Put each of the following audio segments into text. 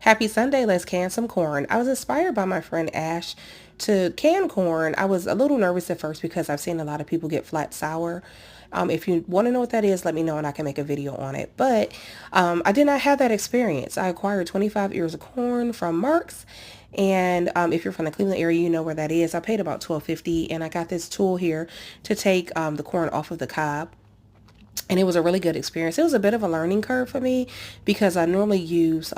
Happy Sunday, let's can some corn. I was inspired by my friend Ash to can corn. I was a little nervous at first because I've seen a lot of people get flat sour. If you want to know what that is, let me know and I can make a video on it. But I did not have that experience. I acquired 25 ears of corn from Marks. And if you're from the Cleveland area, you know where that is. I paid about $12.50 and I got this tool here to take the corn off of the cob, and it was a really good experience. It was a bit of a learning curve for me because I normally use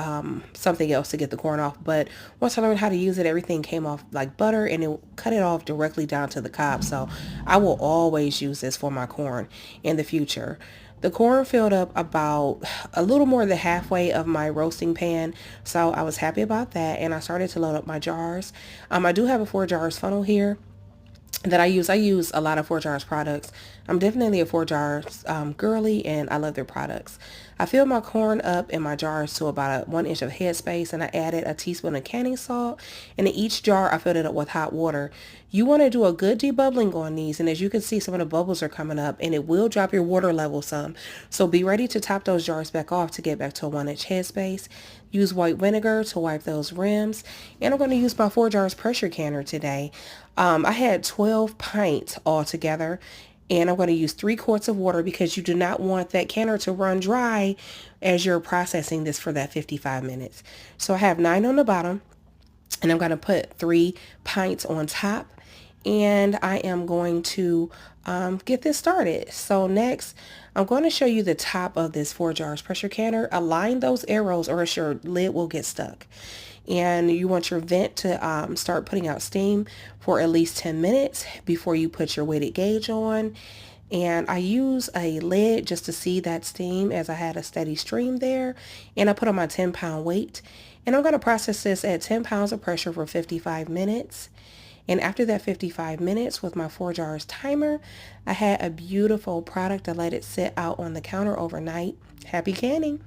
something else to get the corn off, but once I learned how to use it, everything came off like butter and it cut it off directly down to the cob. So I will always use this for my corn in the future. The corn filled up about a little more than halfway of my roasting pan, so I was happy about that, and I started to load up my jars. I do have a 4 jars funnel here that I use. I use a lot of 4 Jars products. I'm definitely a 4 Jars girly, and I love their products. I filled my corn up in my jars to about 1 inch of headspace, and I added a teaspoon of canning salt. And in each jar, I filled it up with hot water. You want to do a good debubbling on these, and as you can see, some of the bubbles are coming up, and it will drop your water level some. So be ready to top those jars back off to get back to a 1 inch headspace. Use white vinegar to wipe those rims, and I'm going to use my 4 Jars pressure canner today. I had 12 pints altogether, and I'm going to use 3 quarts of water because you do not want that canner to run dry as you're processing this for that 55 minutes. So I have 9 on the bottom, and I'm going to put 3 pints on top, and I am going to get this started. So next, I'm going to show you the top of this 4 Jars pressure canner. Align those arrows or else your lid will get stuck. And you want your vent to start putting out steam for at least 10 minutes before you put your weighted gauge on. And I use a lid just to see that steam as I had a steady stream there. And I put on my 10-pound weight. And I'm going to process this at 10 pounds of pressure for 55 minutes. And after that 55 minutes with my 4 Jars timer, I had a beautiful product. I let it sit out on the counter overnight. Happy canning.